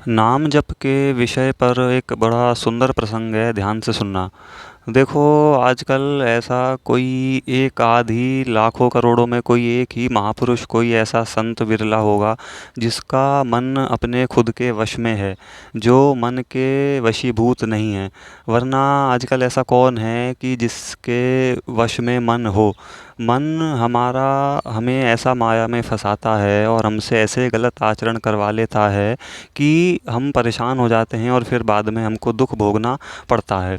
नाम जप के विषय पर एक बड़ा सुंदर प्रसंग है, ध्यान से सुनना। देखो, आजकल ऐसा कोई एक आध ही लाखों करोड़ों में कोई एक ही महापुरुष, कोई ऐसा संत विरला होगा जिसका मन अपने खुद के वश में है, जो मन के वशीभूत नहीं है। वरना आजकल ऐसा कौन है कि जिसके वश में मन हो। मन हमारा हमें ऐसा माया में फंसाता है और हमसे ऐसे गलत आचरण करवा लेता है कि हम परेशान हो जाते हैं और फिर बाद में हमको दुख भोगना पड़ता है।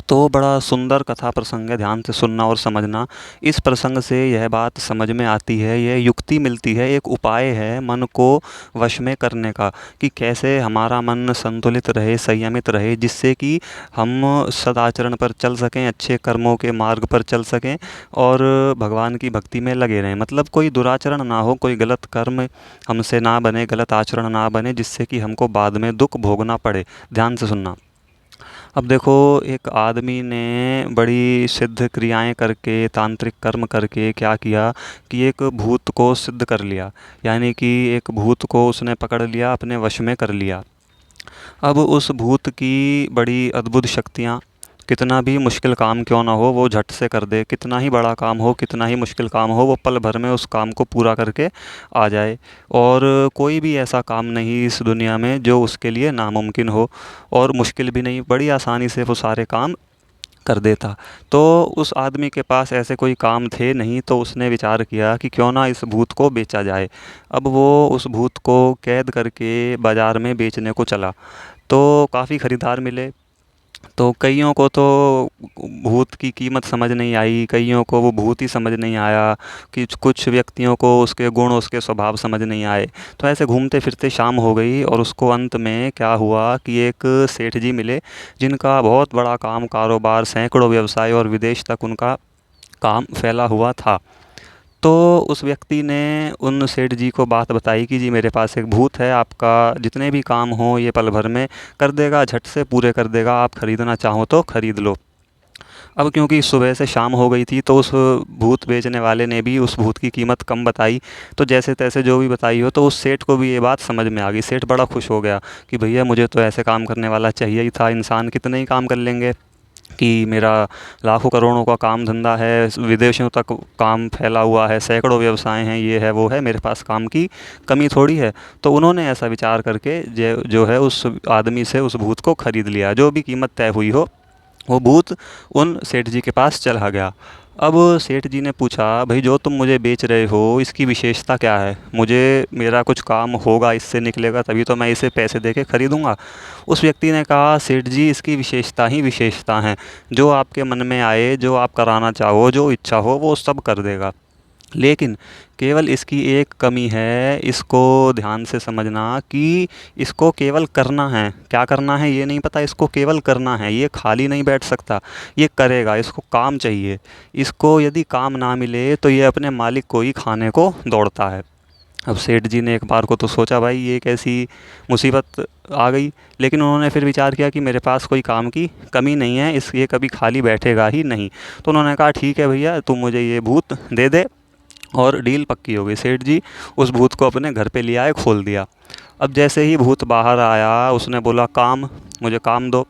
तो बड़ा सुंदर कथा प्रसंग है, ध्यान से सुनना और समझना। इस प्रसंग से यह बात समझ में आती है, यह युक्ति मिलती है, एक उपाय है मन को वश में करने का, कि कैसे हमारा मन संतुलित रहे, संयमित रहे, जिससे कि हम सदाचरण पर चल सकें, अच्छे कर्मों के मार्ग पर चल सकें और भगवान की भक्ति में लगे रहें। मतलब कोई दुराचरण ना हो, कोई गलत कर्म हमसे ना बने, गलत आचरण ना बने, जिससे कि हमको बाद में दुख भोगना पड़े। ध्यान से सुनना। अब देखो, एक आदमी ने बड़ी सिद्ध क्रियाएं करके, तांत्रिक कर्म करके क्या किया कि एक भूत को सिद्ध कर लिया। यानी कि एक भूत को उसने पकड़ लिया, अपने वश में कर लिया। अब उस भूत की बड़ी अद्भुत शक्तियाँ, कितना भी मुश्किल काम क्यों ना हो वो झट से कर दे, कितना ही बड़ा काम हो, कितना ही मुश्किल काम हो, वो पल भर में उस काम को पूरा करके आ जाए। और कोई भी ऐसा काम नहीं इस दुनिया में जो उसके लिए नामुमकिन हो, और मुश्किल भी नहीं, बड़ी आसानी से वो सारे काम कर देता। तो उस आदमी के पास ऐसे कोई काम थे नहीं, तो उसने विचार किया कि क्यों ना इस भूत को बेचा जाए। अब वो उस भूत को कैद करके बाज़ार में बेचने को चला। तो काफ़ी ख़रीदार मिले। तो कइयों को तो भूत की कीमत समझ नहीं आई, कइयों को वो भूत ही समझ नहीं आया, कि कुछ व्यक्तियों को उसके गुण, उसके स्वभाव समझ नहीं आए। तो ऐसे घूमते फिरते शाम हो गई और उसको अंत में क्या हुआ कि एक सेठ जी मिले, जिनका बहुत बड़ा काम कारोबार, सैकड़ों व्यवसाय और विदेश तक उनका काम फैला हुआ था। तो उस व्यक्ति ने उन सेठ जी को बात बताई कि जी मेरे पास एक भूत है, आपका जितने भी काम हो ये पल भर में कर देगा, झट से पूरे कर देगा, आप खरीदना चाहो तो खरीद लो। अब क्योंकि सुबह से शाम हो गई थी, तो उस भूत बेचने वाले ने भी उस भूत की कीमत कम बताई। तो जैसे तैसे जो भी बताई हो, तो उस सेठ को भी ये बात समझ में आ गई। सेठ बड़ा खुश हो गया कि भैया मुझे तो ऐसे काम करने वाला चाहिए ही था। इंसान कितने ही काम कर लेंगे, कि मेरा लाखों करोड़ों का काम धंधा है, विदेशों तक काम फैला हुआ है, सैकड़ों व्यवसाय हैं, ये है वो है, मेरे पास काम की कमी थोड़ी है। तो उन्होंने ऐसा विचार करके जो है उस आदमी से उस भूत को खरीद लिया। जो भी कीमत तय हुई हो, वो भूत उन सेठ जी के पास चला गया। अब सेठ जी ने पूछा, भाई जो तुम मुझे बेच रहे हो इसकी विशेषता क्या है, मुझे मेरा कुछ काम होगा, इससे निकलेगा, तभी तो मैं इसे पैसे दे के ख़रीदूँगा। उस व्यक्ति ने कहा, सेठ जी इसकी विशेषता ही विशेषता हैं, जो आपके मन में आए, जो आप कराना चाहो, जो इच्छा हो वो सब कर देगा। लेकिन केवल इसकी एक कमी है, इसको ध्यान से समझना, कि इसको केवल करना है। क्या करना है ये नहीं पता, इसको केवल करना है, ये खाली नहीं बैठ सकता, ये करेगा, इसको काम चाहिए। इसको यदि काम ना मिले तो ये अपने मालिक को ही खाने को दौड़ता है। अब सेठ जी ने एक बार को तो सोचा, भाई ये कैसी मुसीबत आ गई। लेकिन उन्होंने फिर विचार किया कि मेरे पास कोई काम की कमी नहीं है, इस ये कभी खाली बैठेगा ही नहीं। तो उन्होंने कहा, ठीक है भैया, तुम मुझे ये भूत दे दे। और डील पक्की हो गई। सेठ जी उस भूत को अपने घर पे ले आए, खोल दिया। अब जैसे ही भूत बाहर आया, उसने बोला, काम, मुझे काम दो।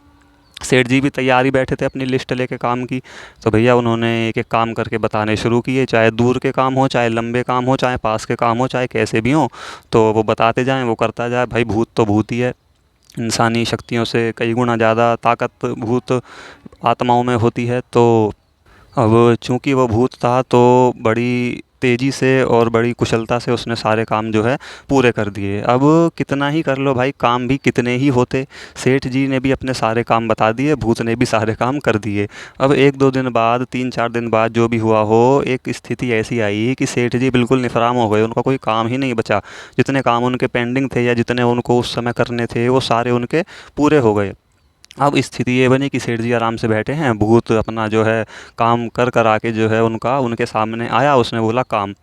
सेठ जी भी तैयार ही बैठे थे अपनी लिस्ट लेके काम की। तो भैया उन्होंने एक एक काम करके बताने शुरू किए, चाहे दूर के काम हो, चाहे लंबे काम हो, चाहे पास के काम हो, चाहे कैसे भी हो, तो वो बताते जाएं, वो करता जाए। भाई भूत तो भूत ही है, इंसानी शक्तियों से कई गुना ज़्यादा ताकत भूत आत्माओं में होती है। तो अब चूंकि वो भूत था, तो बड़ी तेज़ी से और बड़ी कुशलता से उसने सारे काम जो है पूरे कर दिए। अब कितना ही कर लो भाई, काम भी कितने ही होते। सेठ जी ने भी अपने सारे काम बता दिए, भूत ने भी सारे काम कर दिए। अब एक दो दिन बाद, तीन चार दिन बाद जो भी हुआ हो, एक स्थिति ऐसी आई कि सेठ जी बिल्कुल निफराम हो गए, उनका कोई काम ही नहीं बचा। जितने काम उनके पेंडिंग थे या जितने उनको उस समय करने थे, वो सारे उनके पूरे हो गए। अब स्थिति ये बनी कि सेठ जी आराम से बैठे हैं, भूत अपना जो है काम कर कर आके जो है उनका उनके सामने आया। उसने बोला, काम।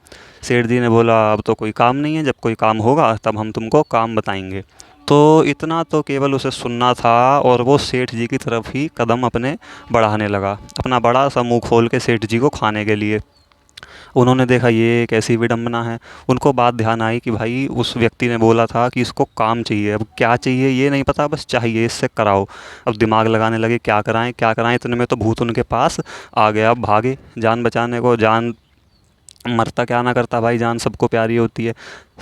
सेठ जी ने बोला, अब तो कोई काम नहीं है, जब कोई काम होगा तब हम तुमको काम बताएंगे। तो इतना तो केवल उसे सुनना था, और वो सेठ जी की तरफ ही कदम अपने बढ़ाने लगा, अपना बड़ा सा मुंह खोल के सेठ जी को खाने के लिए। उन्होंने देखा ये कैसी विडंबना है। उनको बात ध्यान आई कि भाई उस व्यक्ति ने बोला था कि इसको काम चाहिए, अब क्या चाहिए ये नहीं पता, बस चाहिए, इससे कराओ। अब दिमाग लगाने लगे क्या कराएं क्या कराएं, इतने में तो भूत उनके पास आ गया। अब भागे जान बचाने को, जान मरता क्या ना करता भाई, जान सबको प्यारी होती है।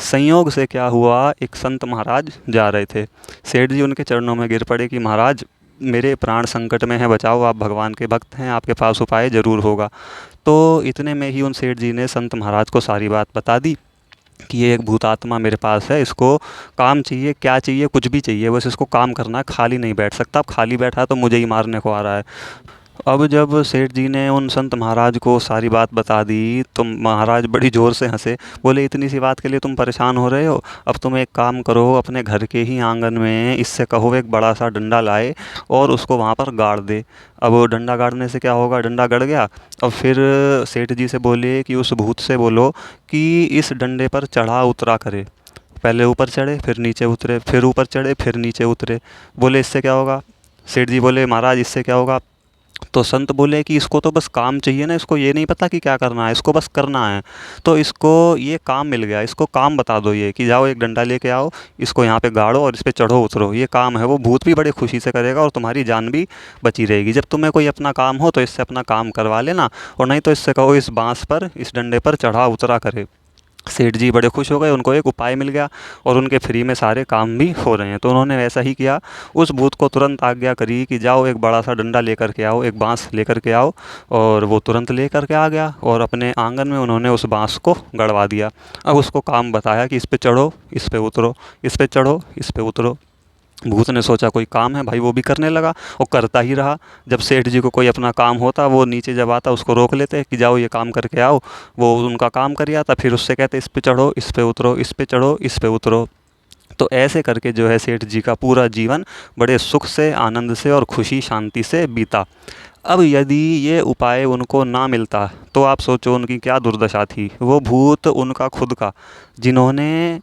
संयोग से क्या हुआ, एक संत महाराज जा रहे थे। सेठ जी उनके चरणों में गिर पड़े कि महाराज मेरे प्राण संकट में है, बचाओ, आप भगवान के भक्त हैं, आपके पास उपाय ज़रूर होगा। तो इतने में ही उन सेठ जी ने संत महाराज को सारी बात बता दी कि ये एक भूतात्मा मेरे पास है, इसको काम चाहिए, क्या चाहिए, कुछ भी चाहिए, बस इसको काम करना है, खाली नहीं बैठ सकता, अब खाली बैठा तो मुझे ही मारने को आ रहा है। अब जब सेठ जी ने उन संत महाराज को सारी बात बता दी तो महाराज बड़ी ज़ोर से हंसे। बोले इतनी सी बात के लिए तुम परेशान हो रहे हो, अब तुम एक काम करो, अपने घर के ही आंगन में इससे कहो एक बड़ा सा डंडा लाए और उसको वहाँ पर गाड़ दे। अब वो डंडा गाड़ने से क्या होगा, डंडा गड़ गया। अब फिर सेठ जी से बोले कि उस भूत से बोलो कि इस डंडे पर चढ़ा उतरा करे, पहले ऊपर चढ़े फिर नीचे उतरे, फिर ऊपर चढ़े फिर नीचे उतरे। बोले इससे क्या होगा। सेठ जी बोले महाराज इससे क्या होगा। तो संत बोले कि इसको तो बस काम चाहिए ना, इसको ये नहीं पता कि क्या करना है, इसको बस करना है। तो इसको ये काम मिल गया, इसको काम बता दो, ये कि जाओ एक डंडा लेके आओ, इसको यहाँ पे गाड़ो और इस पे चढ़ो उतरो, ये काम है। वो भूत भी बड़े खुशी से करेगा और तुम्हारी जान भी बची रहेगी। जब तुम्हें कोई अपना काम हो तो इससे अपना काम करवा लेना, और नहीं तो इससे कहो इस बांस पर, इस डंडे पर चढ़ा उतरा करे। सेठ जी बड़े खुश हो गए, उनको एक उपाय मिल गया और उनके फ्री में सारे काम भी हो रहे हैं। तो उन्होंने वैसा ही किया, उस भूत को तुरंत आज्ञा करी कि जाओ एक बड़ा सा डंडा लेकर के आओ, एक बांस लेकर के आओ। और वो तुरंत लेकर के आ गया और अपने आंगन में उन्होंने उस बांस को गड़वा दिया। अब उसको काम बताया कि इस पे चढ़ो, इस पे उतरो, इस पे चढ़ो, इस पे उतरो। भूत ने सोचा कोई काम है भाई, वो भी करने लगा और करता ही रहा। जब सेठ जी को कोई अपना काम होता, वो नीचे जब आता उसको रोक लेते कि जाओ ये काम करके आओ। वो उनका काम कर आता, फिर उससे कहते इस पे चढ़ो, इस पे उतरो, इस पे चढ़ो, इस पे उतरो। तो ऐसे करके जो है सेठ जी का पूरा जीवन बड़े सुख से, आनंद से और खुशी शांति से बीता। अब यदि ये उपाय उनको ना मिलता तो आप सोचो उनकी क्या दुर्दशा थी। वो भूत उनका खुद का, जिन्होंने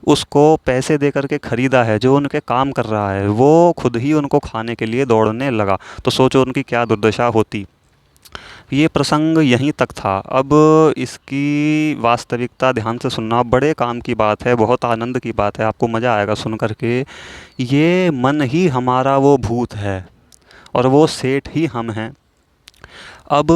उसको पैसे दे करके ख़रीदा है, जो उनके काम कर रहा है, वो खुद ही उनको खाने के लिए दौड़ने लगा। तो सोचो उनकी क्या दुर्दशा होती। ये प्रसंग यहीं तक था। अब इसकी वास्तविकता ध्यान से सुनना, बड़े काम की बात है, बहुत आनंद की बात है, आपको मज़ा आएगा सुन कर के। ये मन ही हमारा वो भूत है और वो सेठ ही हम हैं। अब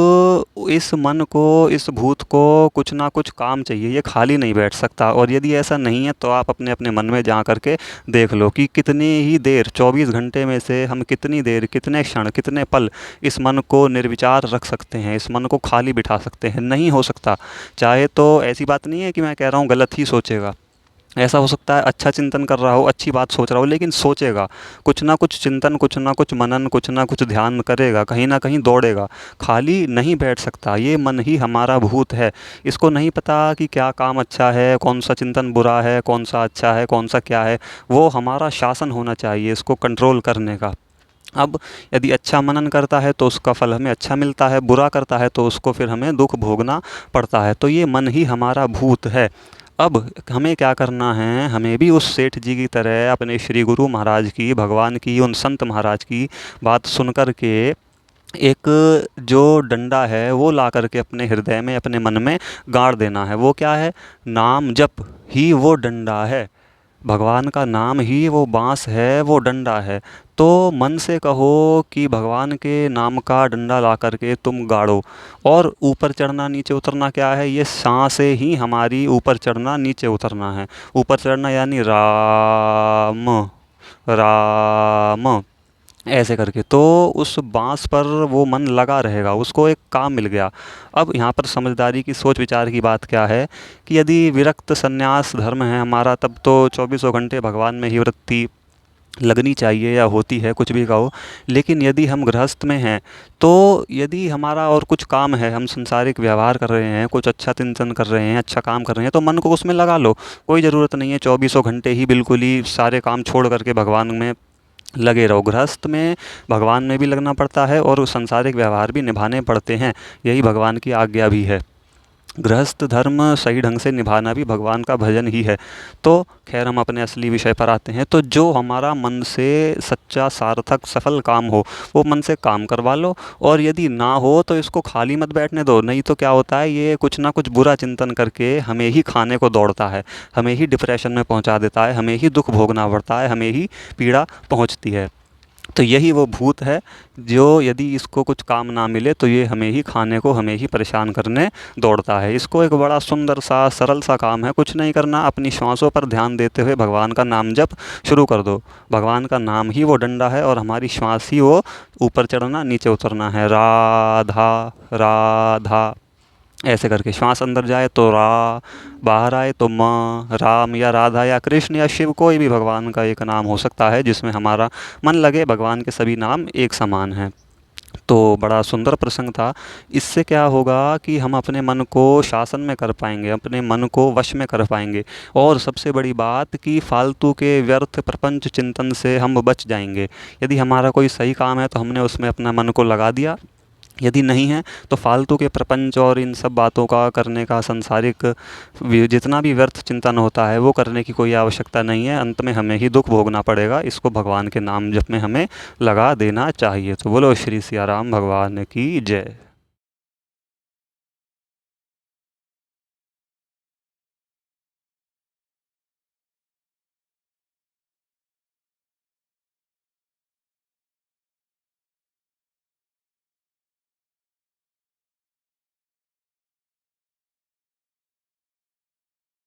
इस मन को, इस भूत को कुछ ना कुछ काम चाहिए, ये खाली नहीं बैठ सकता। और यदि ऐसा नहीं है तो आप अपने अपने मन में जा कर के देख लो कि कितनी ही देर, 24 घंटे में से हम कितनी देर, कितने क्षण, कितने पल इस मन को निर्विचार रख सकते हैं, इस मन को खाली बिठा सकते हैं। नहीं हो सकता। चाहे तो ऐसी बात नहीं है कि मैं कह रहा हूँ गलत ही सोचेगा, ऐसा हो सकता है अच्छा चिंतन कर रहा हो, अच्छी बात सोच रहा हो, लेकिन सोचेगा, कुछ ना कुछ चिंतन, कुछ ना कुछ मनन, कुछ ना कुछ ध्यान करेगा, कहीं ना कहीं दौड़ेगा, खाली नहीं बैठ सकता। ये मन ही हमारा भूत है। इसको नहीं पता कि क्या काम अच्छा है, कौन सा चिंतन बुरा है, कौन सा अच्छा है, कौन सा क्या है। वो हमारा शासन होना चाहिए इसको कंट्रोल करने का। अब यदि अच्छा मनन करता है तो उसका फल हमें अच्छा मिलता है, बुरा करता है तो उसको फिर हमें दुख भोगना पड़ता है। तो ये मन ही हमारा भूत है। अब हमें क्या करना है, हमें भी उस सेठ जी की तरह अपने श्री गुरु महाराज की, भगवान की, उन संत महाराज की बात सुन कर के एक जो डंडा है वो ला करके अपने हृदय में, अपने मन में गाड़ देना है। वो क्या है, नाम जप ही वो डंडा है। भगवान का नाम ही वो बांस है, वो डंडा है। तो मन से कहो कि भगवान के नाम का डंडा ला करके तुम गाड़ो। और ऊपर चढ़ना नीचे उतरना क्या है, ये सांसें ही हमारी ऊपर चढ़ना नीचे उतरना है। ऊपर चढ़ना यानी राम राम, ऐसे करके तो उस बांस पर वो मन लगा रहेगा, उसको एक काम मिल गया। अब यहाँ पर समझदारी की, सोच विचार की बात क्या है कि यदि विरक्त संन्यास धर्म है हमारा, तब तो 24 घंटे भगवान में ही वृत्ति लगनी चाहिए या होती है, कुछ भी कहो। लेकिन यदि हम गृहस्थ में हैं, तो यदि हमारा और कुछ काम है, हम संसारिक व्यवहार कर रहे हैं, कुछ अच्छा चिंतन कर रहे हैं, अच्छा काम कर रहे हैं, तो मन को उसमें लगा लो। कोई ज़रूरत नहीं है 24 घंटे ही बिल्कुल ही सारे काम छोड़ करके भगवान में लगे रहो। गृहस्थ में भगवान में भी लगना पड़ता है और सांसारिक व्यवहार भी निभाने पड़ते हैं, यही भगवान की आज्ञा भी है। गृहस्थ धर्म सही ढंग से निभाना भी भगवान का भजन ही है। तो खैर हम अपने असली विषय पर आते हैं। तो जो हमारा मन से सच्चा सार्थक सफल काम हो, वो मन से काम करवा लो। और यदि ना हो तो इसको खाली मत बैठने दो, नहीं तो क्या होता है, ये कुछ ना कुछ बुरा चिंतन करके हमें ही खाने को दौड़ता है, हमें ही डिप्रेशन में पहुंचा देता है, हमें ही दुख भोगना पड़ता है, हमें ही पीड़ा पहुंचती है। तो यही वो भूत है जो यदि इसको कुछ काम ना मिले तो ये हमें ही खाने को, हमें ही परेशान करने दौड़ता है। इसको एक बड़ा सुंदर सा सरल सा काम है, कुछ नहीं करना, अपनी श्वासों पर ध्यान देते हुए भगवान का नाम जप शुरू कर दो। भगवान का नाम ही वो डंडा है और हमारी श्वास ही वो ऊपर चढ़ना नीचे उतरना है। राधा राधा ऐसे करके श्वास अंदर जाए तो रा, बाहर आए तो माँ। राम या राधा या कृष्ण या शिव, कोई भी भगवान का एक नाम हो सकता है जिसमें हमारा मन लगे। भगवान के सभी नाम एक समान हैं। तो बड़ा सुंदर प्रसंग था। इससे क्या होगा कि हम अपने मन को शासन में कर पाएंगे, अपने मन को वश में कर पाएंगे। और सबसे बड़ी बात कि फालतू के व्यर्थ प्रपंच चिंतन से हम बच जाएंगे। यदि हमारा कोई सही काम है तो हमने उसमें अपना मन को लगा दिया, यदि नहीं है तो फालतू के प्रपंच और इन सब बातों का करने का, सांसारिक जितना भी व्यर्थ चिंतन होता है वो करने की कोई आवश्यकता नहीं है। अंत में हमें ही दुख भोगना पड़ेगा। इसको भगवान के नाम जप में हमें लगा देना चाहिए। तो बोलो श्री सिया राम भगवान की जय।